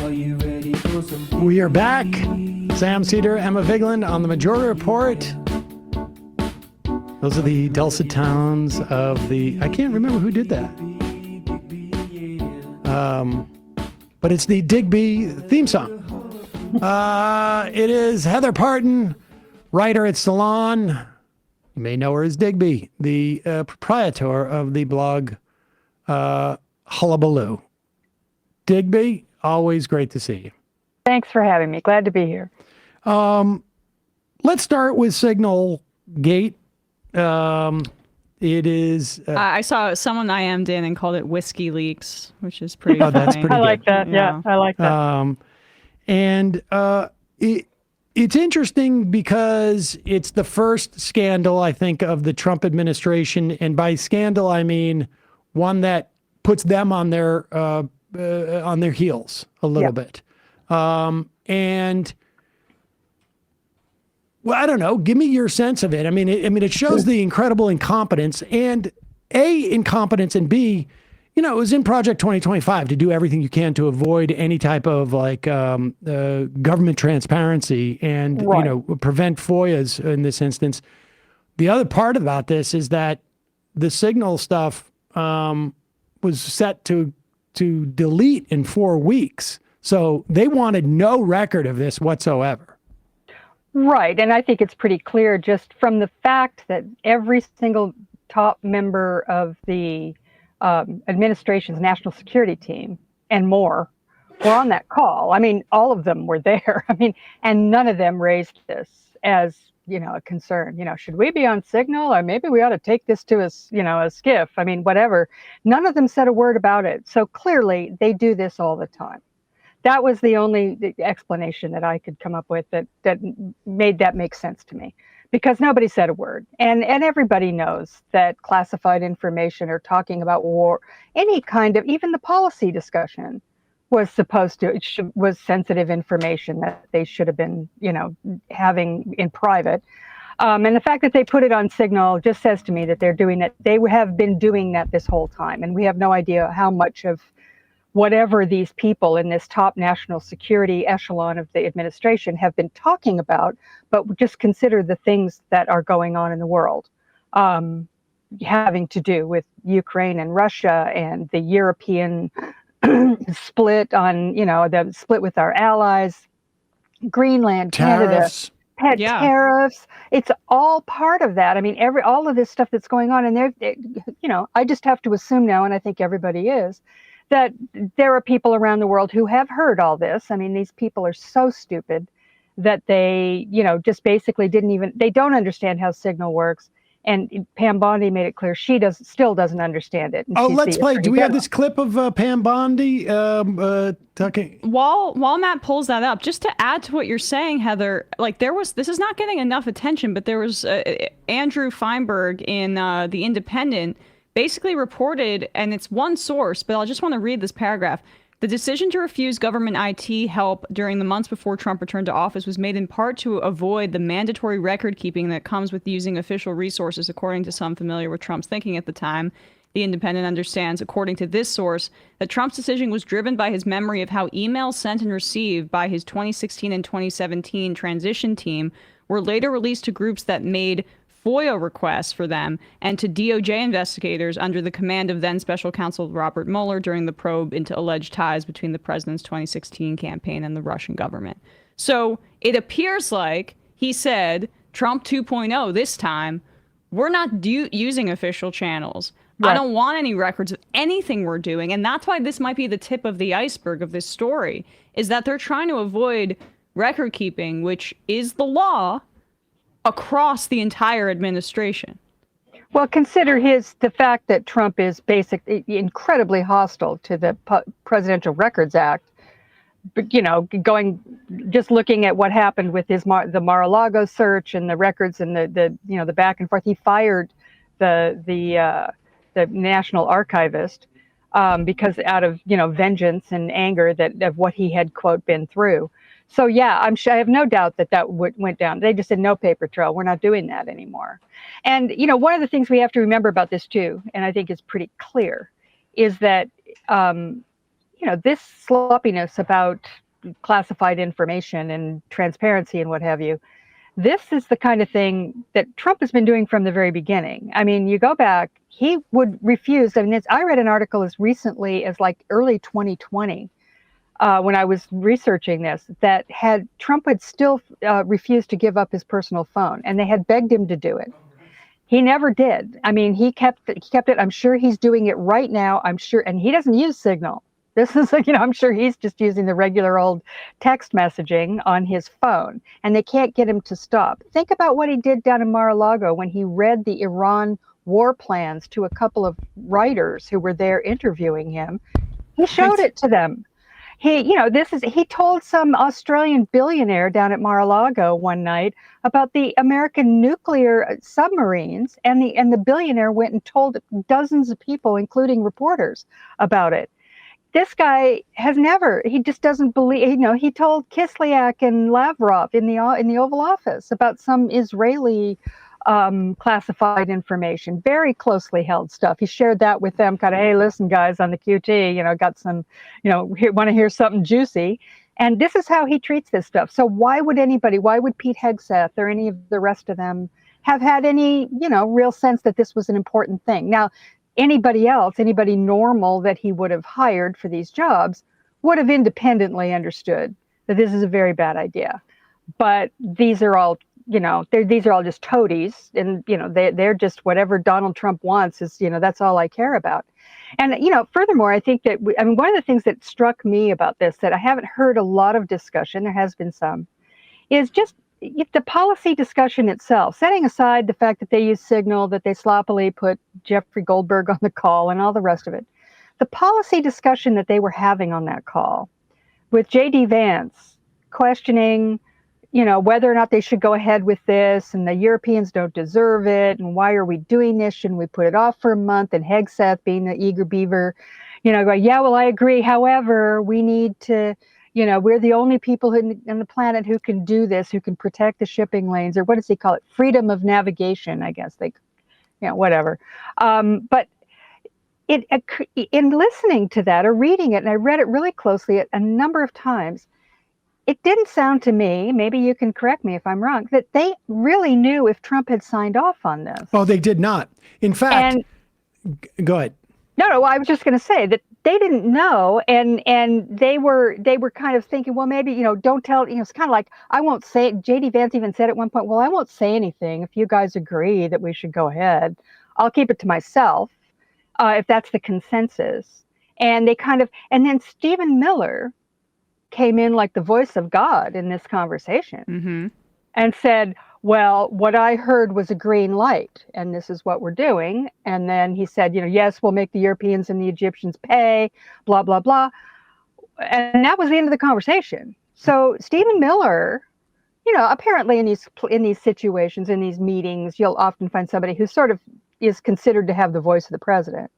We are back. Sam Seder, Emma Vigeland on the Majority Report. Those are the dulcet tones of the... I can't remember who did that. But it's the Digby theme song. It is Heather Parton, writer at Salon. You may know her as Digby, the proprietor of the blog Hullabaloo. Digby, always great to see you. Thanks for having me. Glad to be here. Let's start with Signalgate. It is... I saw someone IM'd in and called it Whiskey Leaks, which is pretty funny. That's pretty I good. like that. Yeah, I like that. And it's interesting because it's the first scandal, I think, of the Trump administration. And by scandal, I mean one that puts them on their heels a little bit. And well, I don't know. Give me your sense of it. I mean, it shows the incredible incompetence, and A, incompetence, and B, it was in Project 2025 to do everything you can to avoid any type of government transparency and, prevent FOIAs in this instance. The other part about this is that the Signal stuff was set to delete in 4 weeks. So they wanted no record of this whatsoever. Right. And I think it's pretty clear just from the fact that every single top member of the administration's national security team and more were on that call. I mean, all of them were there. I mean, and none of them raised this as, a concern. Should we be on Signal, or maybe we ought to take this to a skiff? I mean, whatever. None of them said a word about it. So clearly they do this all the time. That was the only explanation that I could come up with that made that make sense to me, because nobody said a word. And everybody knows that classified information or talking about war, any kind of, even the policy discussion was was sensitive information that they should have been, having in private. And the fact that they put it on Signal just says to me that they're doing that. They have been doing that this whole time. And we have no idea how much of whatever these people in this top national security echelon of the administration have been talking about, but just consider the things that are going on in the world, having to do with Ukraine and Russia and the European split on, the split with our allies, Greenland, Tariffs. Canada, tariffs. It's all part of that. I mean, all of this stuff that's going on, and I just have to assume now, and I think everybody is, that there are people around the world who have heard all this. I mean, these people are so stupid that they, just basically they don't understand how Signal works. And Pam Bondi made it clear she still doesn't understand it. Oh, let's play. Do we have this clip of Pam Bondi talking? While Matt pulls that up, just to add to what you're saying, Heather, this is not getting enough attention, but there was Andrew Feinberg in The Independent basically reported, and it's one source, but I just want to read this paragraph. The decision to refuse government IT help during the months before Trump returned to office was made in part to avoid the mandatory record keeping that comes with using official resources, according to some familiar with Trump's thinking at the time. The Independent understands, according to this source, that Trump's decision was driven by his memory of how emails sent and received by his 2016 and 2017 transition team were later released to groups that made FOIA requests for them and to DOJ investigators under the command of then Special Counsel Robert Mueller during the probe into alleged ties between the president's 2016 campaign and the Russian government. So it appears like he said, Trump 2.0 this time, we're not using official channels. Right. I don't want any records of anything we're doing. And that's why this might be the tip of the iceberg of this story, is that they're trying to avoid record keeping, which is the law, across the entire administration. Well, consider the fact that Trump is basically incredibly hostile to the Presidential Records Act. But, just looking at what happened with the Mar-a-Lago search and the records and the back and forth, he fired the national archivist because out of vengeance and anger of what he had, quote, been through. So, yeah, I have no doubt that went down. They just said, no paper trail. We're not doing that anymore. And, one of the things we have to remember about this, too, and I think is pretty clear, is that this sloppiness about classified information and transparency and what have you, this is the kind of thing that Trump has been doing from the very beginning. I mean, you go back, he would refuse. I mean, I read an article as recently as like early 2020 when I was researching this, that Trump had still refused to give up his personal phone, and they had begged him to do it. He never did. I mean, he kept it. I'm sure he's doing it right now. I'm sure, and he doesn't use Signal. This is, I'm sure he's just using the regular old text messaging on his phone, and they can't get him to stop. Think about what he did down in Mar-a-Lago when he read the Iran war plans to a couple of writers who were there interviewing him. He showed it to them. He told some Australian billionaire down at Mar-a-Lago one night about the American nuclear submarines, and the billionaire went and told dozens of people, including reporters, about it. This guy he just doesn't believe, he told Kislyak and Lavrov in the Oval Office about some Israeli classified information, very closely held stuff. He shared that with them, kind of, hey, listen, guys, on the QT, got some, want to hear something juicy. And this is how he treats this stuff. So why would Pete Hegseth or any of the rest of them have had any, real sense that this was an important thing? Now, anybody normal that he would have hired for these jobs would have independently understood that this is a very bad idea. But these are all, these are all just toadies, and, they're just whatever Donald Trump wants is, that's all I care about. And, furthermore, I think that, one of the things that struck me about this, that I haven't heard a lot of discussion, there has been some, is just the policy discussion itself, setting aside the fact that they use Signal, that they sloppily put Jeffrey Goldberg on the call and all the rest of it. The policy discussion that they were having on that call with J.D. Vance questioning, whether or not they should go ahead with this, and the Europeans don't deserve it, and why are we doing this? Shouldn't we put it off for a month? And Hegseth, being the eager beaver, going, yeah, well, I agree. However, we need to, we're the only people on the planet who can do this, who can protect the shipping lanes, or what does he call it? Freedom of navigation, I guess whatever. But in listening to that or reading it, and I read it really closely a number of times, it didn't sound to me, maybe you can correct me if I'm wrong, that they really knew if Trump had signed off on this. Oh, they did not. In fact, go ahead. No, I was just going to say that they didn't know, and they were kind of thinking, well, maybe, don't tell, it's kind of like, I won't say it. J.D. Vance even said at one point, well, I won't say anything if you guys agree that we should go ahead. I'll keep it to myself if that's the consensus. And then Stephen Miller came in like the voice of God in this conversation and said, well, what I heard was a green light, and this is what we're doing. And then he said, yes, we'll make the Europeans and the Egyptians pay, blah, blah, blah. And that was the end of the conversation. So Stephen Miller, apparently in these situations, in these meetings, you'll often find somebody who sort of is considered to have the voice of the president.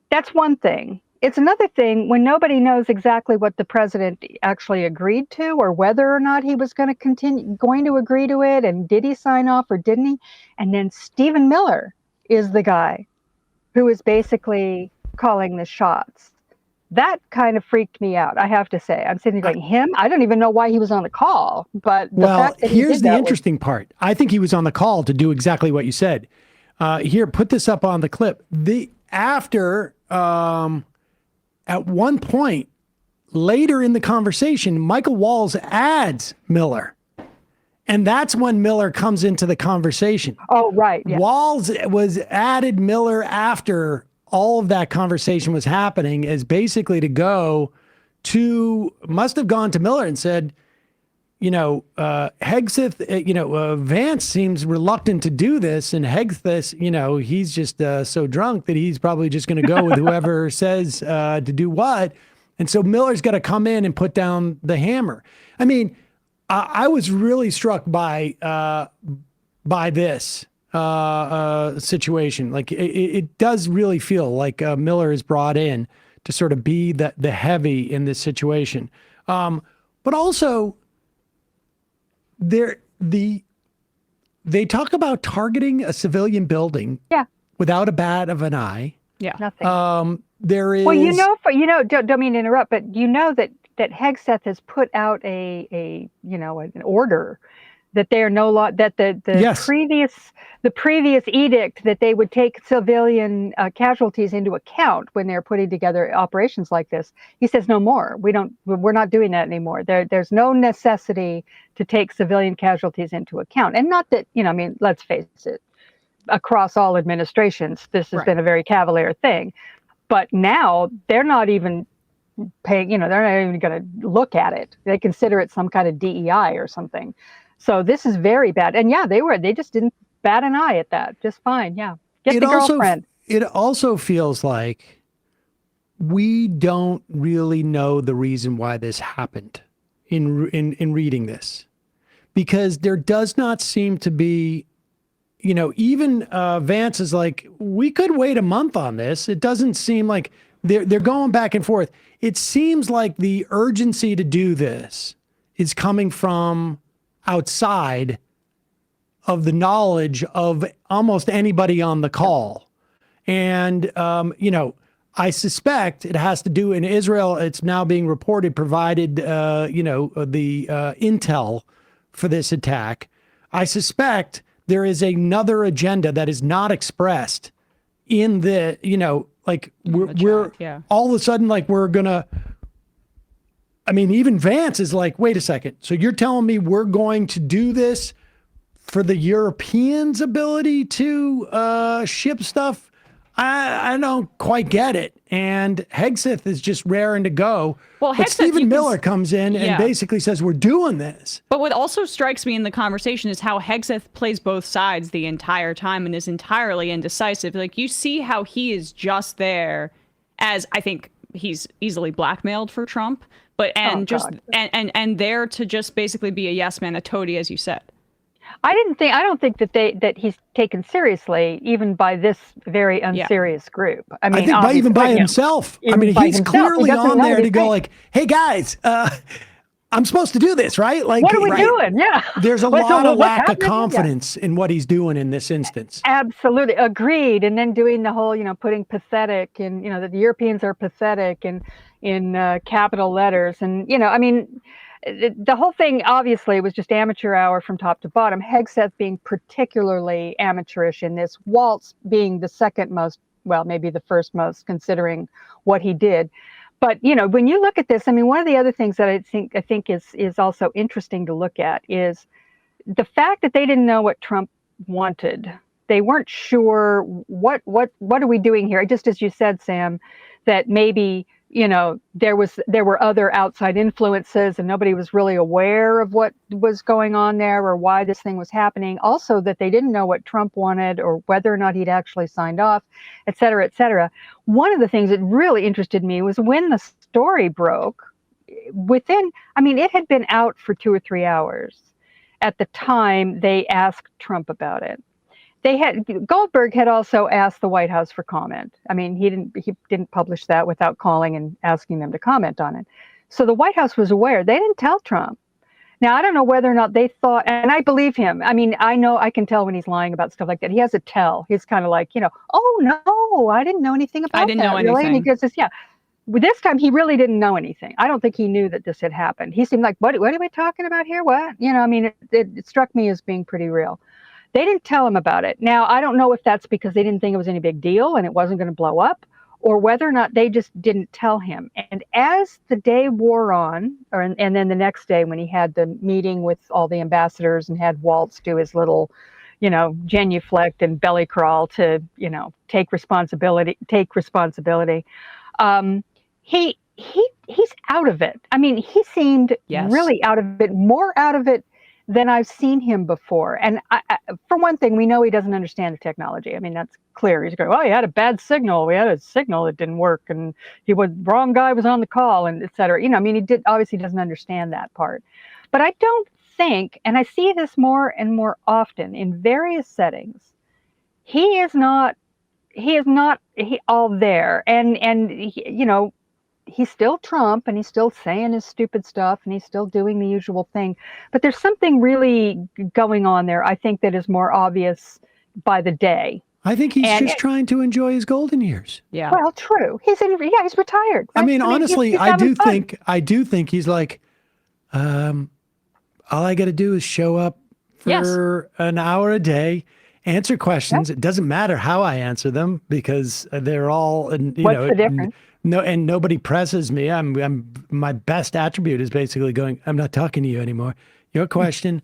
That's one thing. It's another thing when nobody knows exactly what the president actually agreed to, or whether or not he was going to agree to it, and did he sign off or didn't he? And then Stephen Miller is the guy who is basically calling the shots. That kind of freaked me out, I have to say. I'm sitting there going, him? I don't even know why he was on the call. But fact that here's the interesting part. I think he was on the call to do exactly what you said. Here, put this up on the clip. At one point later in the conversation, Michael Walls adds Miller. And that's when Miller comes into the conversation. Oh, right. Yeah. Walls was added Miller after all of that conversation was happening, as basically must have gone to Miller and said, Hegseth, Vance seems reluctant to do this, and Hegseth, he's just so drunk that he's probably just going to go with whoever says to do what. And so Miller's got to come in and put down the hammer. I mean, I was really struck by this situation. Like it does really feel like Miller is brought in to sort of be the heavy in this situation. But also, they talk about targeting a civilian building without a bat of an eye. Yeah. Nothing. There is. Well, don't mean to interrupt, but you know that Hegseth has put out an order that they are no longer, that the Yes. previous edict that they would take civilian casualties into account when they're putting together operations like this. He says no more. We're not doing that anymore. There's no necessity to take civilian casualties into account. And not that, let's face it, across all administrations, this has been a very cavalier thing. But now they're not even paying, they're not even going to look at it. They consider it some kind of DEI or something. So this is very bad. And yeah, they just didn't bat an eye at that. Just fine. Yeah. Get the girlfriend. It also feels like we don't really know the reason why this happened in reading this, because there does not seem to be, even Vance is like, we could wait a month on this. It doesn't seem like they're going back and forth. It seems like the urgency to do this is coming from outside of the knowledge of almost anybody on the call. And, I suspect it has to do in Israel. It's now being reported, provided, the intel for this attack. I suspect there is another agenda that is not expressed in the, we're all of a sudden, like, we're gonna, even Vance is like, wait a second. So you're telling me we're going to do this for the Europeans' ability to ship stuff? I don't quite get it. And Hegseth is just raring to go. Well, but Stephen Miller comes in and basically says, we're doing this. But what also strikes me in the conversation is how Hegseth plays both sides the entire time and is entirely indecisive. Like, you see how he is just there as, I think he's easily blackmailed for Trump, but and there to just basically be a yes man, a toady, as you said. I don't think that he's taken seriously even by this very unserious group. I think by himself. He's clearly on there to go like, hey guys, I'm supposed to do this, right? Like, what are we doing? Yeah. There's a lot of lack of confidence in what he's doing in this instance. Absolutely. Agreed. And then doing the whole, putting pathetic and, that the Europeans are pathetic and in capital letters. And, the whole thing obviously was just amateur hour from top to bottom. Hegseth being particularly amateurish in this, Waltz being the second most, well, maybe the first most, considering what he did. But when you look at this, one of the other things that I think is also interesting to look at is the fact that they didn't know what Trump wanted. They weren't sure what are we doing here. Just as you said, Sam, that maybe there were other outside influences and nobody was really aware of what was going on there or why this thing was happening. Also, that they didn't know what Trump wanted or whether or not he'd actually signed off, et cetera, et cetera. One of the things that really interested me was when the story broke, it had been out for 2 or 3 hours at the time they asked Trump about it. Goldberg had also asked the White House for comment. He didn't publish that without calling and asking them to comment on it. So the White House was aware. They didn't tell Trump. Now, I don't know whether or not they thought, and I believe him. I know I can tell when he's lying about stuff like that. He has a tell. He's kind of like, oh no, I didn't know anything about that. I didn't know anything. Really? And he goes, yeah. This time he really didn't know anything. I don't think he knew that this had happened. He seemed like, what are we talking about here? What? It struck me as being pretty real. They didn't tell him about it. Now, I don't know if that's because they didn't think it was any big deal and it wasn't going to blow up, or whether or not they just didn't tell him. And as the day wore on, and then the next day when he had the meeting with all the ambassadors and had Waltz do his little, genuflect and belly crawl to, take responsibility. He's out of it. He seemed really out of it, more out of it than I've seen him before. And for one thing, we know he doesn't understand the technology. That's clear. He's going, well, he had a bad signal. We had a signal that didn't work and wrong guy was on the call and et cetera. He obviously doesn't understand that part. But I don't think, and I see this more and more often in various settings, he is not all there. And he's still Trump and he's still saying his stupid stuff and he's still doing the usual thing. But there's something really going on there, I think, that is more obvious by the day. I think he's And just trying to enjoy his golden years. Yeah. well, true. He's retired. I right? mean, honestly, he's I having do fun. think he's like, all I got to do is show up for an hour a day, answer questions. It doesn't matter how I answer them because they're all, What's the difference? and nobody presses me. My best attribute is basically going, I'm not talking to you anymore. Your question.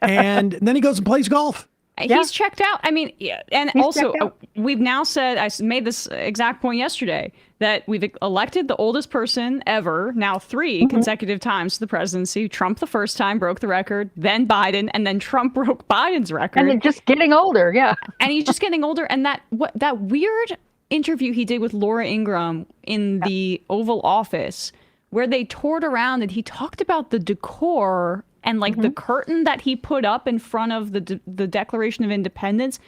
And then he goes and plays golf. He's checked out. I mean, yeah. And He's also, checked out. we've now said, I made this exact point yesterday, that we've elected the oldest person ever, now 3 consecutive times to the presidency. Trump the first time broke the record, then Biden, and then Trump broke Biden's record. And they're just getting older, yeah. And he's just getting older. And that weird interview he did with Laura Ingraham in the Oval Office, where they toured around and he talked about the decor and like the curtain that he put up in front of the Declaration of Independence.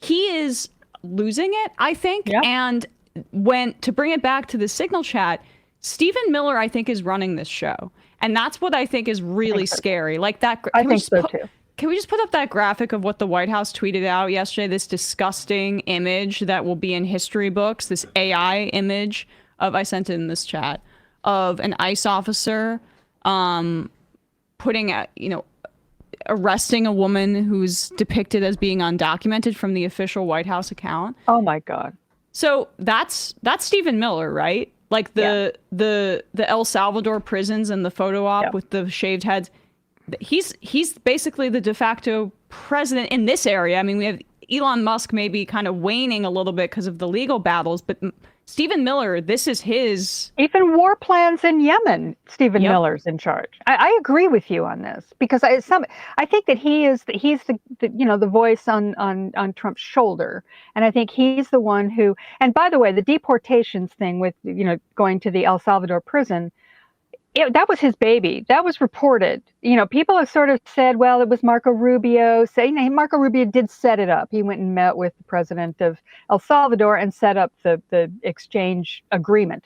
He is losing it, I think. Yep. And to bring it back to the Signal chat, Stephen Miller, I think, is running this show. And that's what I think is really scary. Like that. I think so too. Can we just put up that graphic of what the White House tweeted out yesterday? This disgusting image that will be in history books, this AI image of, I sent it in this chat, of an ICE officer arresting a woman who's depicted as being undocumented from the official White House account. Oh my God. So that's Stephen Miller, right? Like the El Salvador prisons and the photo op with the shaved heads. He's basically the de facto president in this area. I mean, we have Elon Musk maybe kind of waning a little bit because of the legal battles, but Stephen Miller, this is his. Even war plans in Yemen, Stephen Miller's in charge. I agree with you on this because I think that he's the voice on Trump's shoulder, and I think he's the one who. And by the way, the deportations thing with going to the El Salvador prison. That was his baby. That was reported. People have sort of said, well, it was Marco Rubio. Marco Rubio did set it up. He went and met with the president of El Salvador and set up the exchange agreement.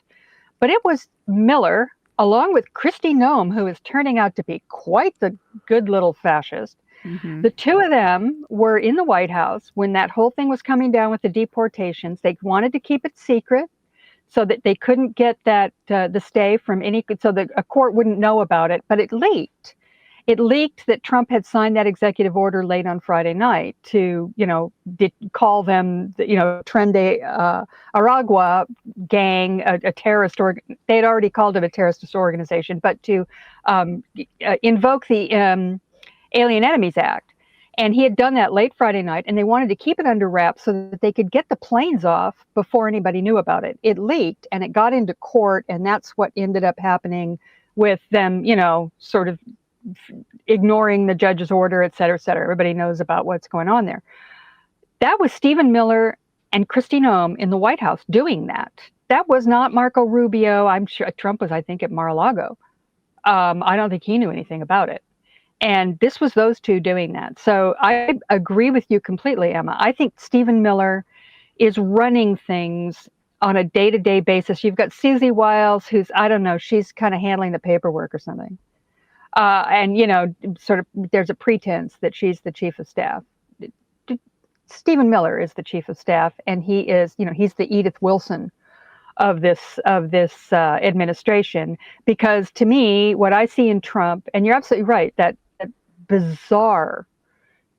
But it was Miller, along with Kristi Noem, who is turning out to be quite the good little fascist. Mm-hmm. The two of them were in the White House when that whole thing was coming down with the deportations. They wanted to keep it secret, so that they couldn't get that the stay from so that a court wouldn't know about it. But it leaked. It leaked that Trump had signed that executive order late on Friday night to, call them, Tren de Aragua gang a terrorist they had already called it a terrorist organization, but to invoke the Alien Enemies Act. And he had done that late Friday night, and they wanted to keep it under wraps so that they could get the planes off before anybody knew about it. It leaked, and it got into court, and that's what ended up happening with them, sort of ignoring the judge's order, et cetera, et cetera. Everybody knows about what's going on there. That was Stephen Miller and Kristi Noem in the White House doing that. That was not Marco Rubio. I'm sure Trump was, I think, at Mar-a-Lago. I don't think he knew anything about it. And this was those two doing that. So I agree with you completely, Emma. I think Stephen Miller is running things on a day-to-day basis. You've got Susie Wiles, who's, I don't know, she's kind of handling the paperwork or something. And, sort of there's a pretense that she's the chief of staff. Stephen Miller is the chief of staff, and he is, he's the Edith Wilson of this administration. Because to me, what I see in Trump, and you're absolutely right, that bizarre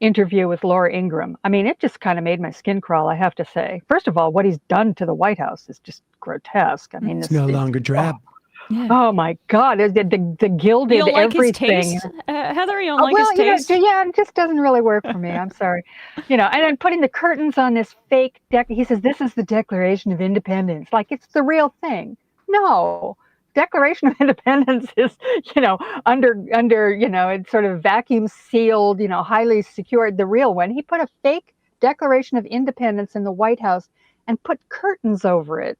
interview with Laura Ingraham. I mean, it just kind of made my skin crawl, I have to say. First of all, what he's done to the White House is just grotesque. I mean, it's no longer drab. Oh my God, the gilded you don't like everything. His taste? Heather, you don't like his taste? It just doesn't really work for me. I'm sorry. And then putting the curtains on this fake deck. He says, this is the Declaration of Independence. Like it's the real thing. No. Declaration of Independence is, under, it's sort of vacuum sealed, highly secured, the real one. He put a fake Declaration of Independence in the White House and put curtains over it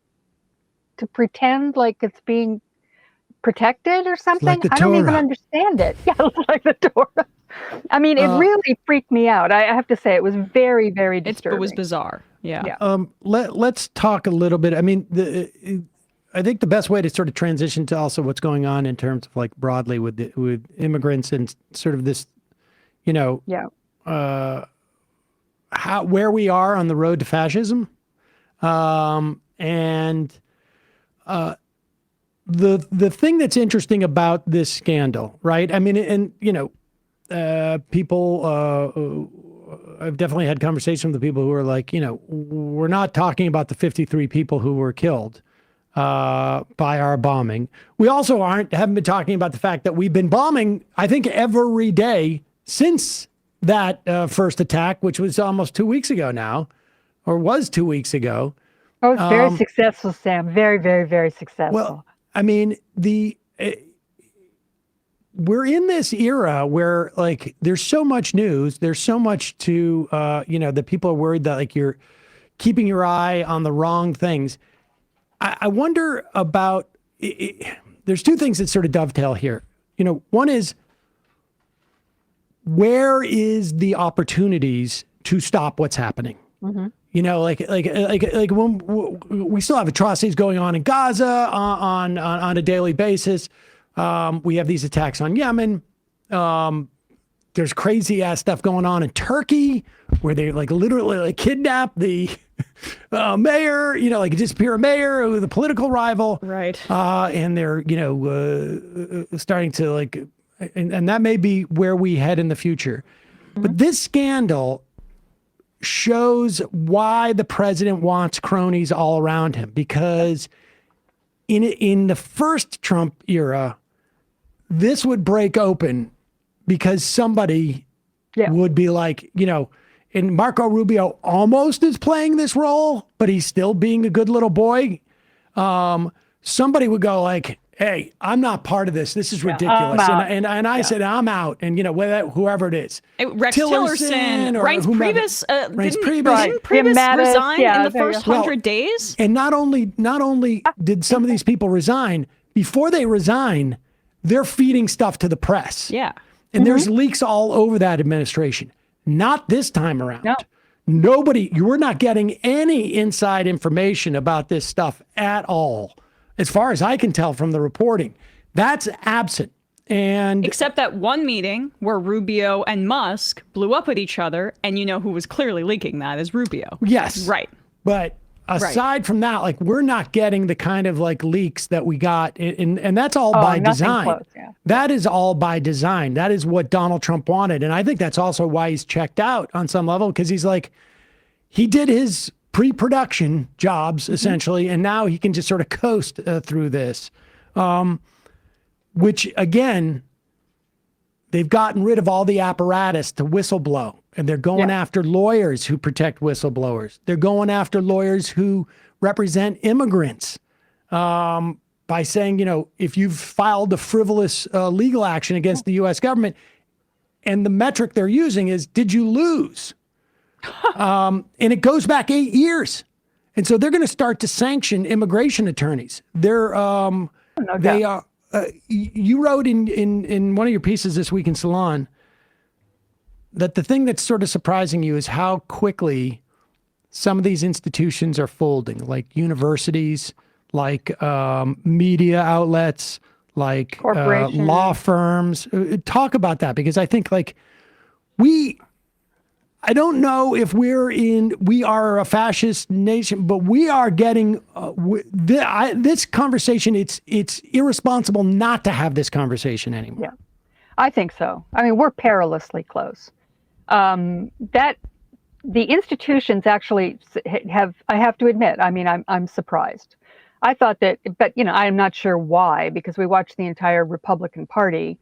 to pretend like it's being protected or something. Like I don't even understand it. Yeah, it's like the Torah. I mean, it really freaked me out. I have to say, it was very, very disturbing. It was bizarre. Yeah. Let's talk a little bit. I mean, I think the best way to sort of transition to also what's going on in terms of like broadly with immigrants and sort of this, where we are on the road to fascism. And the thing that's interesting about this scandal, right? I mean, and people, I've definitely had conversations with people who are like, we're not talking about the 53 people who were killed by our bombing. We also haven't been talking about the fact that we've been bombing, I think, every day since that first attack, which was almost 2 weeks ago now, or was 2 weeks ago. Oh, it's very successful, Sam. Very, very, very successful. Well, I mean, we're in this era where, like, there's so much news, there's so much to, that people are worried that, like, you're keeping your eye on the wrong things. I wonder about, there's two things that sort of dovetail here. One is, where is the opportunities to stop what's happening? Mm-hmm. Like when we still have atrocities going on in Gaza on a daily basis. We have these attacks on Yemen. There's crazy ass stuff going on in Turkey where they literally kidnap the mayor, disappear a mayor, the political rival. Right. And they're, starting to and that may be where we head in the future. Mm-hmm. But this scandal shows why the president wants cronies all around him, because in the first Trump era, this would break open because somebody would be like, and Marco Rubio almost is playing this role, but he's still being a good little boy. Somebody would go like, hey, I'm not part of this. This is ridiculous. And I said, I'm out. And, whoever it is. Rex Tillerson, Reince Priebus, didn't Priebus Mattis, resign in the first 100 days? And not only did some of these people resign, before they resign, they're feeding stuff to the press. Yeah. And there's leaks all over that administration. Not this time around. No. You're not getting any inside information about this stuff at all. As far as I can tell from the reporting, that's absent. And except that one meeting where Rubio and Musk blew up at each other, and who was clearly leaking that is Rubio. Yes. Right. But aside from that, we're not getting the kind of leaks that we got, and that's all by design. Close, yeah. That is all by design. That is what Donald Trump wanted. And I think that's also why he's checked out on some level, because he's like, he did his pre-production jobs essentially, and now he can just sort of coast through this, which again, they've gotten rid of all the apparatus to whistleblow, and they're going after lawyers who protect whistleblowers. They're going after lawyers who represent immigrants by saying, if you've filed a frivolous legal action against the U.S. government, and the metric they're using is, did you lose? And it goes back 8 years. And so they're going to start to sanction immigration attorneys. You wrote in one of your pieces this week in Salon that the thing that's sort of surprising you is how quickly some of these institutions are folding, like universities, like media outlets, like law firms. Talk about that, because I think I don't know if we are a fascist nation, but we are getting this conversation. It's irresponsible not to have this conversation anymore. Yeah, I think so. I mean, we're perilously close. That the institutions actually have, I have to admit, I mean, I'm surprised. I thought that, but I'm not sure why, because we watched the entire Republican Party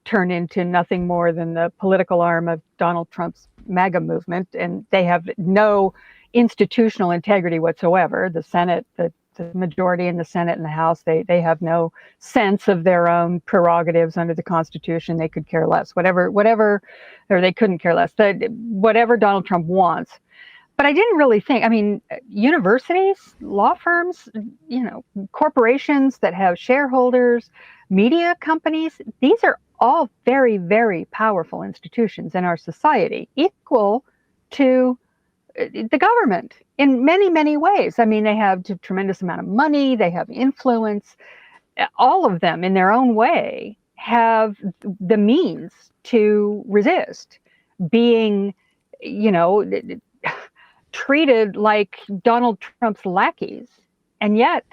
turn into nothing more than the political arm of Donald Trump's MAGA movement, and they have no institutional integrity whatsoever. The Senate, the majority in the Senate and the House, they have no sense of their own prerogatives under the Constitution. They could care less, whatever, or they couldn't care less, whatever Donald Trump wants. But I didn't really think, I mean, universities, law firms, corporations that have shareholders, media companies, these are all very, very powerful institutions in our society, equal to the government in many, many ways. I mean, they have a tremendous amount of money, they have influence. All of them in their own way have the means to resist being, treated like Donald Trump's lackeys. And yet,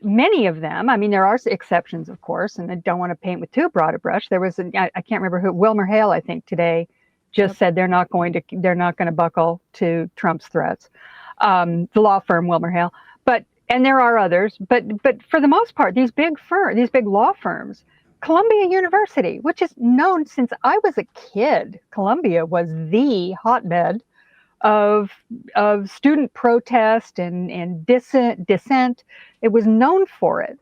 many of them, I mean, there are exceptions, of course, and I don't want to paint with too broad a brush. There was, I can't remember who, Wilmer Hale, I think, today just said they're not going to buckle to Trump's threats. The law firm Wilmer Hale, and there are others, but for the most part, these big law firms, Columbia University, which is known since I was a kid, Columbia was the hotbed of student protest and dissent. It was known for it.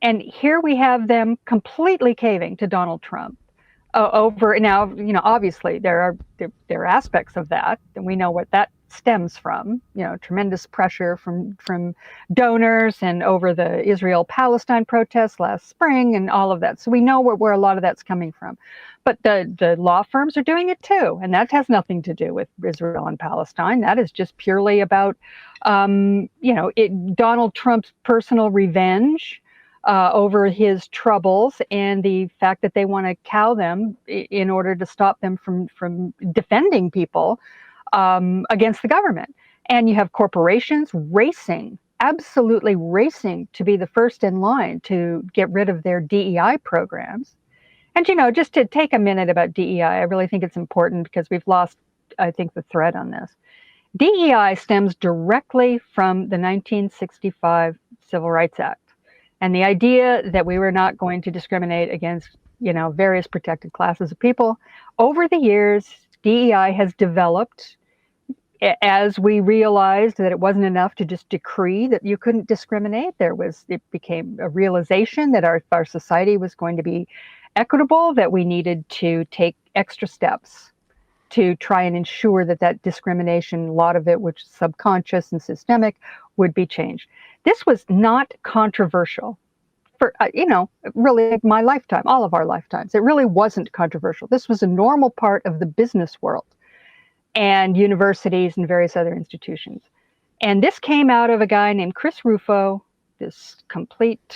And here we have them completely caving to Donald Trump over now. Obviously there are aspects of that, and we know what that stems from. Tremendous pressure from donors and over the Israel-Palestine protests last spring and all of that. So we know where a lot of that's coming from. But the law firms are doing it too, and that has nothing to do with Israel and Palestine. That is just purely about, Donald Trump's personal revenge over his troubles and the fact that they want to cow them in order to stop them from defending people against the government. And you have corporations absolutely racing to be the first in line to get rid of their DEI programs. And, just to take a minute about DEI, I really think it's important because we've lost, I think, the thread on this. DEI stems directly from the 1965 Civil Rights Act and the idea that we were not going to discriminate against, various protected classes of people. Over the years, DEI has developed as we realized that it wasn't enough to just decree that you couldn't discriminate. It became a realization that our society was going to be equitable, that we needed to take extra steps to try and ensure that discrimination, a lot of it, which is subconscious and systemic, would be changed. This was not controversial for, really my lifetime, all of our lifetimes. It really wasn't controversial. This was a normal part of the business world and universities and various other institutions. And this came out of a guy named Chris Rufo, this complete,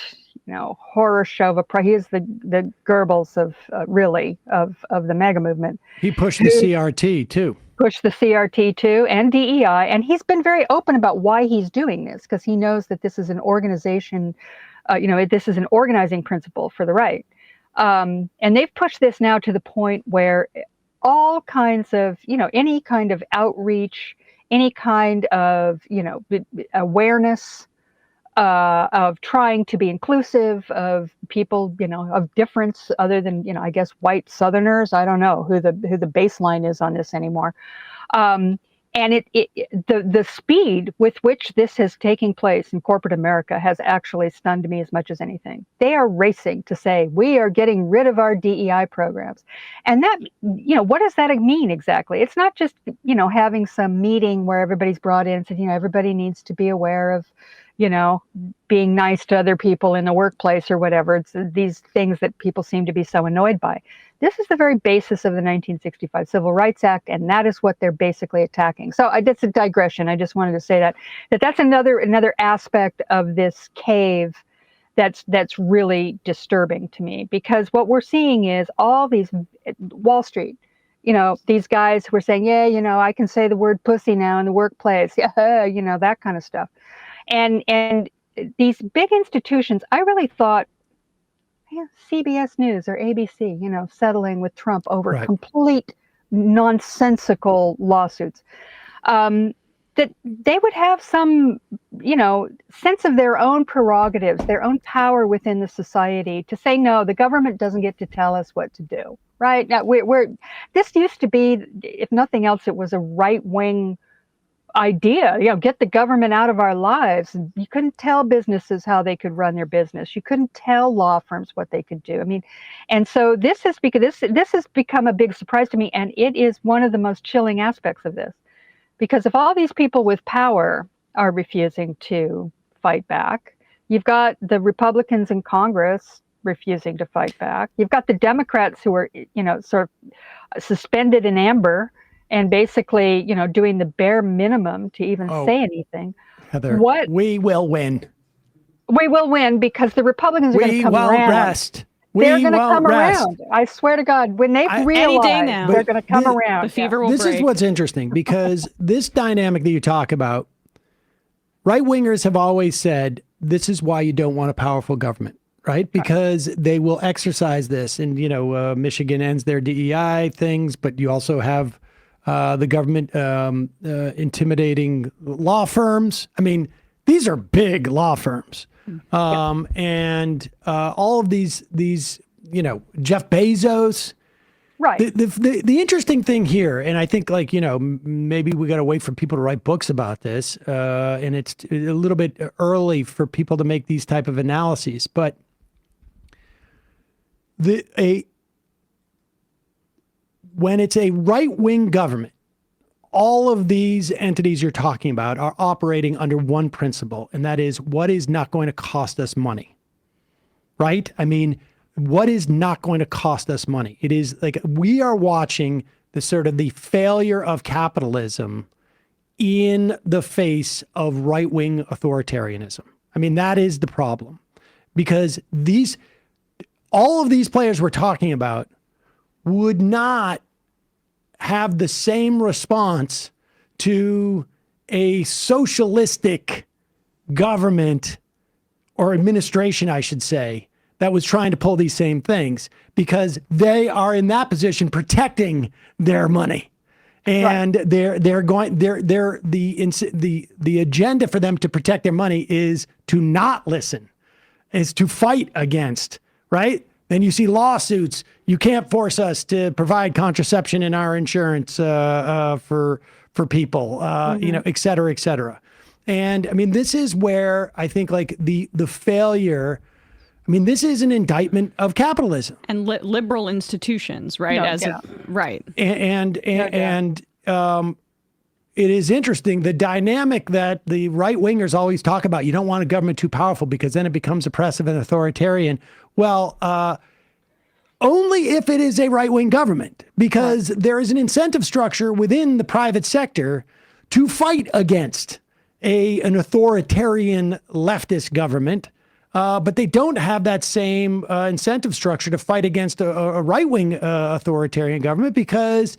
horror show of he is the Goebbels of the MAGA movement. He pushed the CRT too. Pushed the CRT too, and DEI, and he's been very open about why he's doing this, because he knows that this is an organization, this is an organizing principle for the right. And they've pushed this now to the point where all kinds of, any kind of outreach, any kind of, awareness of trying to be inclusive of people, of difference other than, I guess white Southerners. I don't know who the baseline is on this anymore. And the speed with which this has taken place in corporate America has actually stunned me as much as anything. They are racing to say, we are getting rid of our DEI programs. And that, what does that mean exactly? It's not just, having some meeting where everybody's brought in and said, everybody needs to be aware of, being nice to other people in the workplace or whatever. It's these things that people seem to be so annoyed by. This is the very basis of the 1965 Civil Rights Act, and that is what they're basically attacking. So that's a digression. I just wanted to say that's another aspect of this cave that's really disturbing to me, because what we're seeing is all these Wall Street, these guys who are saying, yeah, I can say the word pussy now in the workplace, yeah, that kind of stuff. And these big institutions, I really thought, CBS News or ABC, settling with Trump over complete nonsensical lawsuits, that they would have some, sense of their own prerogatives, their own power within the society to say, no, the government doesn't get to tell us what to do. Right now, this used to be, if nothing else, it was a right-wing idea, get the government out of our lives. You couldn't tell businesses how they could run their business. You couldn't tell law firms what they could do. I mean, and so this has become a big surprise to me, and it is one of the most chilling aspects of this, because if all these people with power are refusing to fight back, you've got the Republicans in Congress refusing to fight back. You've got the Democrats who are, sort of suspended in amber and basically, doing the bare minimum to even say anything. Heather, we will win. We will win because the Republicans are going to come around. We will rest. They're going to come rest. around. I swear to God, when they Any day realize now. they're going to come around. The fever will This break. is what's interesting, because this dynamic that you talk about, right-wingers have always said, this is why you don't want a powerful government, right? Because they will exercise this. And, Michigan ends their DEI things, but you also have the government intimidating law firms. I mean, these are big law firms. And all of these, Jeff Bezos. Right. The interesting thing here, and I think maybe we got to wait for people to write books about this, and it's a little bit early for people to make these type of analyses, but when it's a right-wing government, all of these entities you're talking about are operating under one principle, and that is what is not going to cost us money, right? I mean, what is not going to cost us money? It is like we are watching the sort of the failure of capitalism in the face of right-wing authoritarianism. I mean, that is the problem, because all of these players we're talking about would not have the same response to a socialistic government or administration, I should say, that was trying to pull these same things, because they are in that position protecting their money. And right. The agenda for them to protect their money is to not listen, is to fight against, right? Then you see lawsuits. You can't force us to provide contraception in our insurance for people, et cetera, et cetera. And I mean, this is where I think the failure. I mean, this is an indictment of capitalism and liberal institutions, right? Right. And it is interesting, the dynamic that the right wingers always talk about. You don't want a government too powerful because then it becomes oppressive and authoritarian. Well, only if it is a right-wing government, because there is an incentive structure within the private sector to fight against an authoritarian leftist government. But they don't have that same incentive structure to fight against a right-wing authoritarian government, because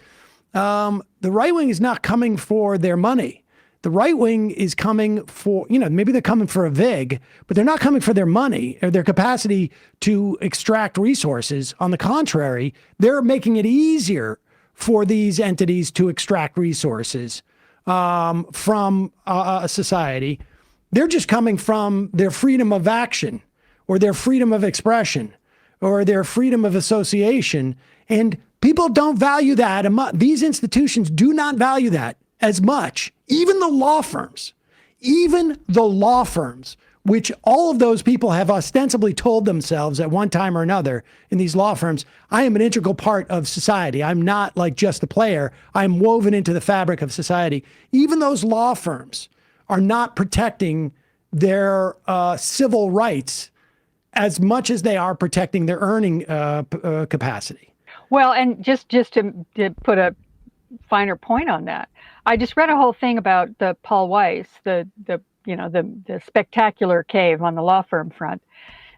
the right wing is not coming for their money. The right wing is coming for, maybe they're coming for a VIG, but they're not coming for their money or their capacity to extract resources. On the contrary, they're making it easier for these entities to extract resources from a society. They're just coming from their freedom of action or their freedom of expression or their freedom of association. And people don't value that. These institutions do not value that as much. Even the law firms, which all of those people have ostensibly told themselves at one time or another in these law firms, I am an integral part of society. I'm not just a player. I'm woven into the fabric of society. Even those law firms are not protecting their civil rights as much as they are protecting their earning capacity. Well, and just to put a finer point on that, I just read a whole thing about the Paul Weiss, the spectacular cave on the law firm front.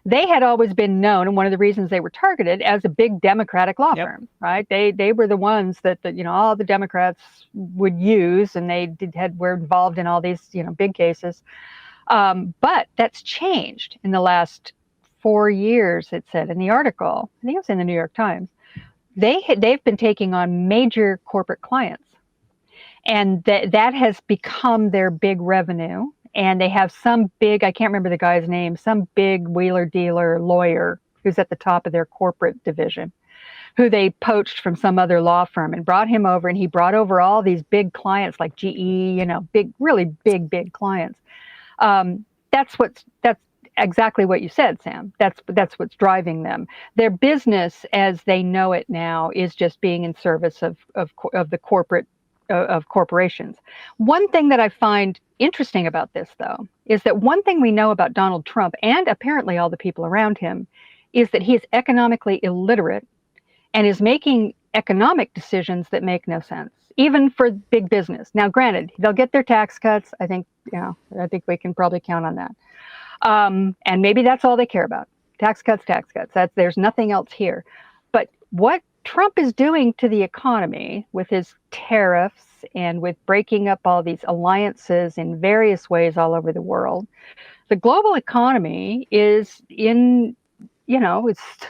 They had always been known, and one of the reasons they were targeted, as a big Democratic law firm, right? They were the ones that all the Democrats would use, and were involved in all these big cases. But that's changed in the last 4 years. It said in the article, I think it was in the New York Times. They've been taking on major corporate clients, and that has become their big revenue. And they have some big, I can't remember the guy's name, some big wheeler dealer lawyer who's at the top of their corporate division, who they poached from some other law firm and brought him over. And he brought over all these big clients like GE, really big clients. That's exactly what you said, Sam. That's what's driving them. Their business, as they know it now, is just being in service of the corporate of corporations. One thing that I find interesting about this, though, is that one thing we know about Donald Trump, and apparently all the people around him, is that he is economically illiterate and is making economic decisions that make no sense, even for big business. Now, granted, they'll get their tax cuts. I think we can probably count on that. And maybe that's all they care about. tax cuts, tax cuts. There's nothing else here. But what Trump is doing to the economy with his tariffs and with breaking up all these alliances in various ways all over the world, the global economy is it's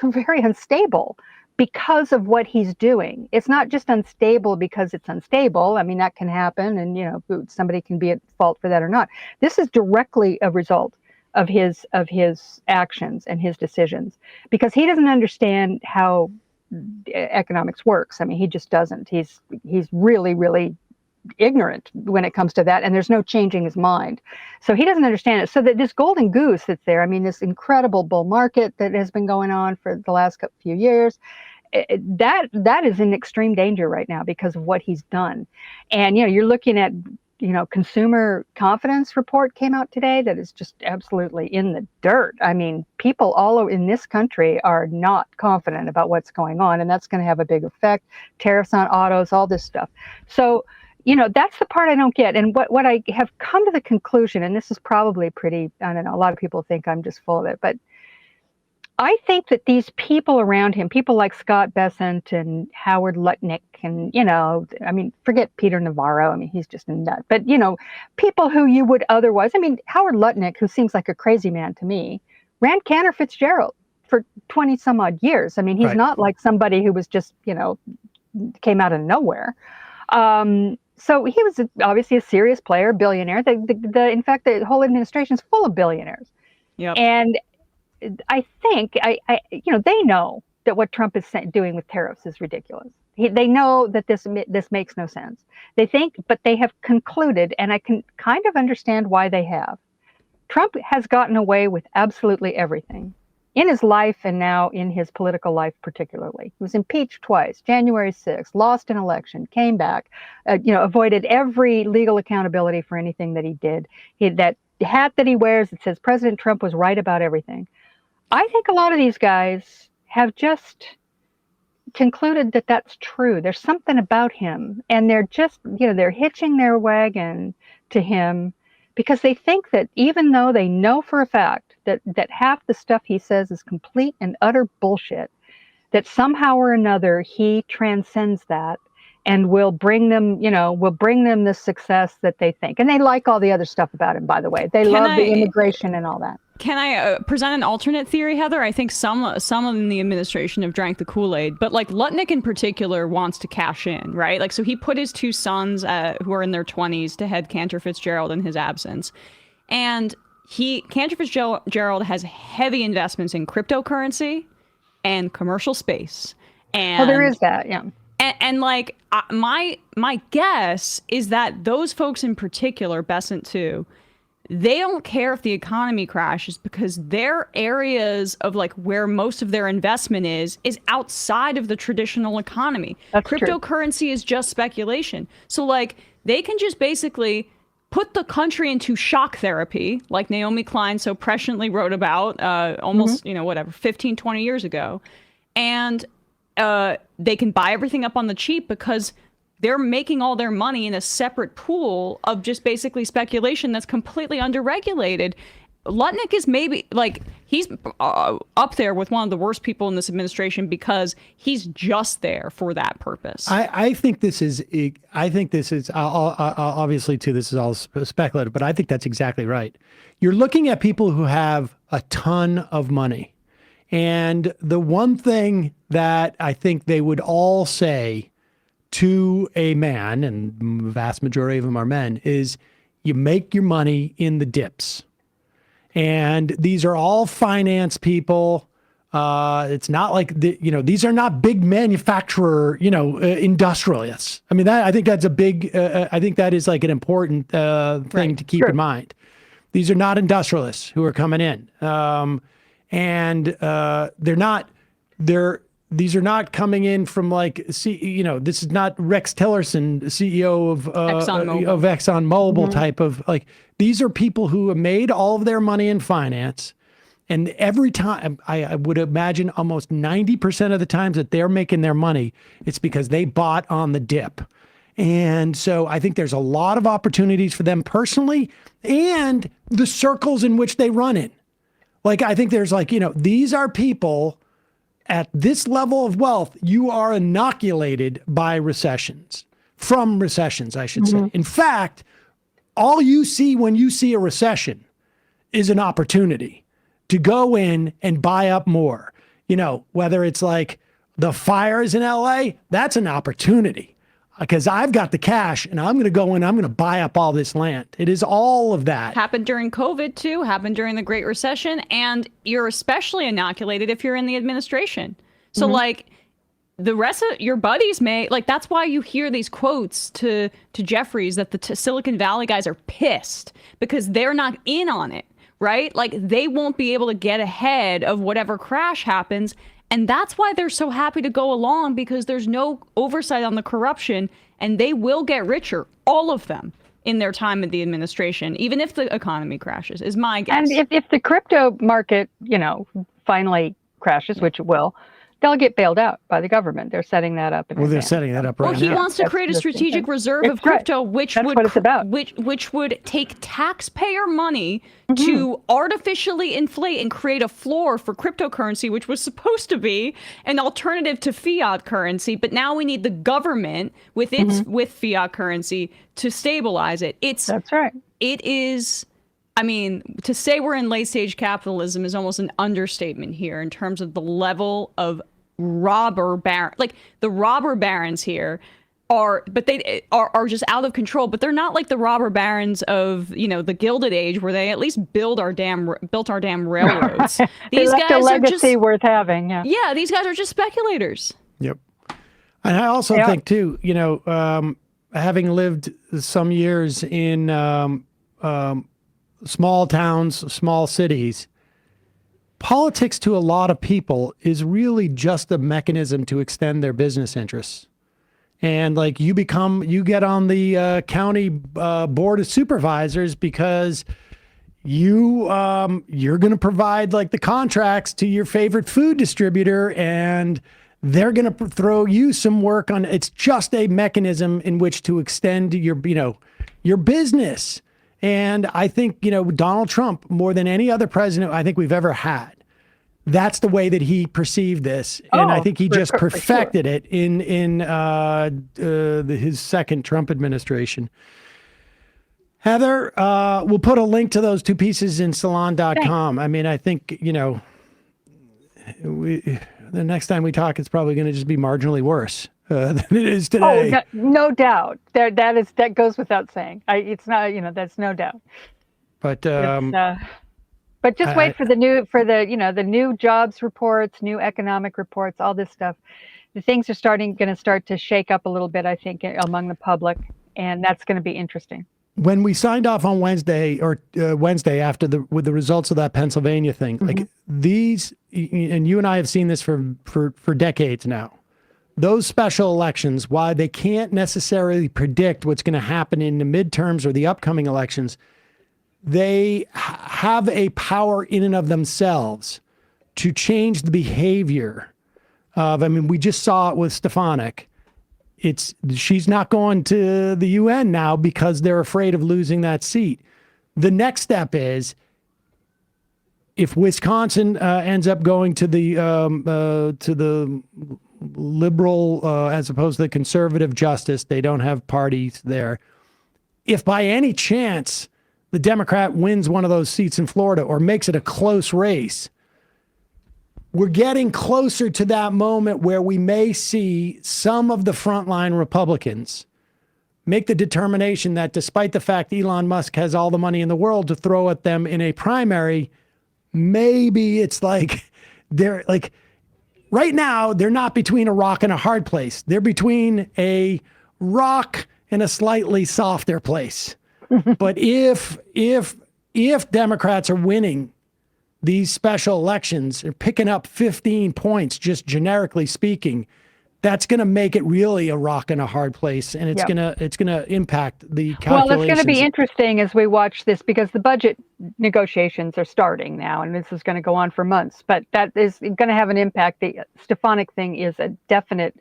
very unstable because of what he's doing. It's not just unstable because it's unstable. I mean, that can happen, and somebody can be at fault for that or not. This is directly a result of his actions and his decisions, because he doesn't understand how economics works. I mean, he just doesn't. He's really, really ignorant when it comes to that, and there's no changing his mind. So he doesn't understand it. So that this golden goose that's there, I mean, this incredible bull market that has been going on for the last few years, that is in extreme danger right now because of what he's done. And you're looking at consumer confidence report came out today that is just absolutely in the dirt. I mean, people all over in this country are not confident about what's going on, and that's going to have a big effect. Tariffs on autos, all this stuff. So that's the part I don't get. And what I have come to the conclusion, and this is probably pretty, I don't know, a lot of people think I'm just full of it, but I think that these people around him, people like Scott Bessent and Howard Lutnick, and, I mean, forget Peter Navarro. I mean, he's just a nut. But, people who you would otherwise, I mean, Howard Lutnick, who seems like a crazy man to me, ran Cantor Fitzgerald for 20 some odd years. I mean, he's not like somebody who was just, came out of nowhere. So he was obviously a serious player, billionaire. In fact, the whole administration is full of billionaires. Yep. And I think they know that what Trump is doing with tariffs is ridiculous. They know that this makes no sense. They think, but they have concluded, and I can kind of understand why they have. Trump has gotten away with absolutely everything in his life, and now in his political life particularly. He was impeached twice, January 6th, lost an election, came back, avoided every legal accountability for anything that he did. That hat that he wears that says President Trump was right about everything. I think a lot of these guys have just concluded that that's true. There's something about him, and they're just, they're hitching their wagon to him because they think that even though they know for a fact that half the stuff he says is complete and utter bullshit, that somehow or another he transcends that and will bring them the success that they think. And they like all the other stuff about him, by the way. They love the immigration and all that. Can I present an alternate theory, Heather? I think some in the administration have drank the Kool-Aid, but like Lutnick in particular wants to cash in, right? Like, so he put his two sons who are in their 20s to head Cantor Fitzgerald in his absence. And Cantor Fitzgerald has heavy investments in cryptocurrency and commercial space. And there is that, yeah. And like my guess is that those folks in particular, Bessent too, they don't care if the economy crashes because their areas of like where most of their investment is outside of the traditional economy. That's Cryptocurrency true. is just speculation. So like they can just basically put the country into shock therapy, like Naomi Klein so presciently wrote about almost, 15, 20 years ago. And they can buy everything up on the cheap because they're making all their money in a separate pool of just basically speculation that's completely underregulated. Lutnick is maybe like he's up there with one of the worst people in this administration because he's just there for that purpose. I think this is obviously too, this is all speculative, but I think that's exactly right. You're looking at people who have a ton of money. And the one thing that I think they would all say to a man, and the vast majority of them are men, is you make your money in the dips. And these are all finance people. It's not like, these are not big manufacturer, industrialists. I mean, I think that's a big, I think that is like an important thing to keep in mind. These are not industrialists who are coming in. These are not coming in from like, this is not Rex Tillerson, CEO of ExxonMobil type of like, these are people who have made all of their money in finance. And every time, I would imagine almost 90% of the times that they're making their money, it's because they bought on the dip. And so I think there's a lot of opportunities for them personally and the circles in which they run in. Like, I think there's like, these are people at this level of wealth, you are inoculated by recessions, from recessions, I should say. In fact, all you see when you see a recession is an opportunity to go in and buy up more. Whether it's like the fires in LA, that's an opportunity because I've got the cash and I'm going to go in, I'm going to buy up all this land. It is all of that. Happened during COVID too, happened during the Great Recession, and you're especially inoculated if you're in the administration. So like the rest of your buddies may, like, that's why you hear these quotes to Jeffries that the Silicon Valley guys are pissed because they're not in on it, right? Like they won't be able to get ahead of whatever crash happens. And that's why they're so happy to go along, because there's no oversight on the corruption and they will get richer, all of them, in their time in the administration, even if the economy crashes, is my guess. And if the crypto market, finally crashes, which it will, they'll get bailed out by the government. They're setting that up. They're setting that up right now. Well, he wants to create a strategic reserve of crypto, which would take taxpayer money to artificially inflate and create a floor for cryptocurrency, which was supposed to be an alternative to fiat currency. But now we need the government with fiat currency to stabilize it. That's right. It is. I mean, to say we're in late stage capitalism is almost an understatement here in terms of the level of robber baron. Like the robber barons here are just out of control, but they're not like the robber barons of, the Gilded Age, where they at least built our damn railroads. These guys a legacy worth having. Yeah, these guys are just speculators. Yep. And I also think too, having lived some years in small towns, small cities, politics to a lot of people is really just a mechanism to extend their business interests. And like you get on the county board of supervisors because you're going to provide like the contracts to your favorite food distributor, and they're going to throw you some work on. It's just a mechanism in which to extend your business. And I think, Donald Trump, more than any other president I think we've ever had, that's the way that he perceived this. And I think he just perfected it in his second Trump administration. Heather, we'll put a link to those two pieces in salon.com. I mean, I think, the next time we talk, it's probably going to just be marginally worse than it is today. Oh, no doubt. That goes without saying. It's not, that's no doubt. But just wait for the new jobs reports, new economic reports, all this stuff. The things are going to start to shake up a little bit, I think, among the public, and that's going to be interesting. When we signed off on Wednesday with the results of that Pennsylvania thing, like these, and you and I have seen this for decades now. Those special elections, why they can't necessarily predict what's going to happen in the midterms or the upcoming elections, they have a power in and of themselves to change the behavior of, we just saw it with Stefanik. She's not going to the UN now because they're afraid of losing that seat. The next step is if Wisconsin ends up going to the liberal as opposed to the conservative justice, they don't have parties there. If by any chance the Democrat wins one of those seats in Florida or makes it a close race, we're getting closer to that moment where we may see some of the frontline Republicans make the determination that despite the fact Elon Musk has all the money in the world to throw at them in a primary, maybe it's like they're like, right now, they're not between a rock and a hard place. They're between a rock and a slightly softer place. But if Democrats are winning these special elections, they're picking up 15 points, just generically speaking, that's going to make it really a rock and a hard place, and it's gonna impact the calculations. Well, it's going to be interesting as we watch this because the budget negotiations are starting now, and this is going to go on for months. But that is going to have an impact. The Stefanik thing is a definite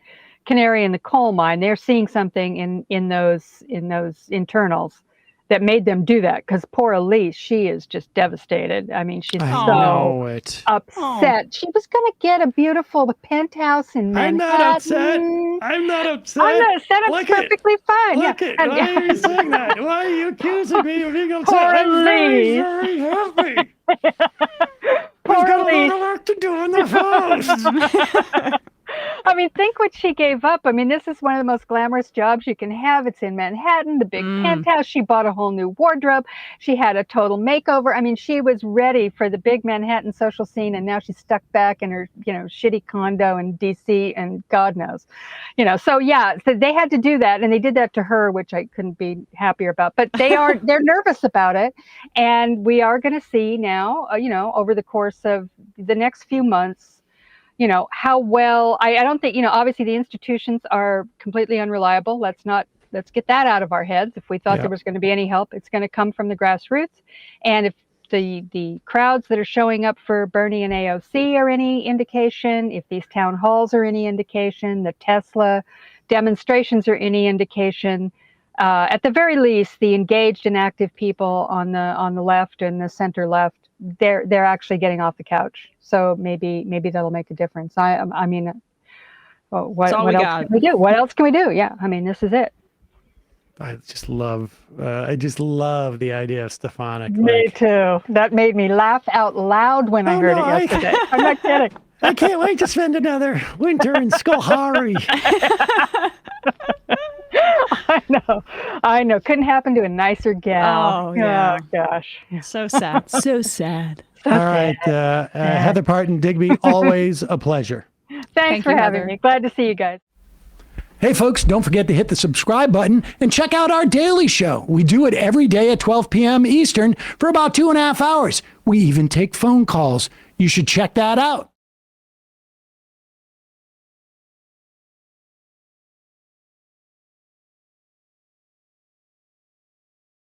canary in the coal mine. They're seeing something in those internals that made them do that. Because poor Elise, she is just devastated. I mean, she's I so know it. upset. She was going to get a beautiful penthouse in I'm Manhattan. not upset. I'm not upset. I'm not upset. I'm perfectly fine. Look yeah. it. Why are you saying that? Why are you accusing me of being upset? Poor I'm very, Elise. very happy. Poor I've got a lot Elise. of work to do in the house. I mean, think what she gave up. I mean, this is one of the most glamorous jobs you can have. It's in Manhattan, the big penthouse. She bought a whole new wardrobe. She had a total makeover. I mean, she was ready for the big Manhattan social scene, and now she's stuck back in her, shitty condo in DC, and God knows, So yeah, so they had to do that, and they did that to her, which I couldn't be happier about. But they're nervous about it, and we are going to see now, over the course of the next few months. How well, I don't think, obviously the institutions are completely unreliable. Let's get that out of our heads. If we thought there was going to be any help, it's going to come from the grassroots. And if the crowds that are showing up for Bernie and AOC are any indication, if these town halls are any indication, the Tesla demonstrations are any indication, at the very least, the engaged and active people on the left and the center left, they're actually getting off the couch. So maybe that'll make a difference. I mean, what else can we do? What else can we do? Yeah, I mean, this is it. I just love the idea of Stefanik. Me too. That made me laugh out loud when I heard it yesterday. I'm not kidding. I can't wait to spend another winter in Skohari. I know. Couldn't happen to a nicer gal. Oh, yeah. Oh gosh. So sad. So sad. All right, Heather Parton, Digby, always a pleasure. Thanks for having me. Glad to see you guys. Hey, folks, don't forget to hit the subscribe button and check out our daily show. We do it every day at 12 p.m. Eastern for about 2.5 hours. We even take phone calls. You should check that out.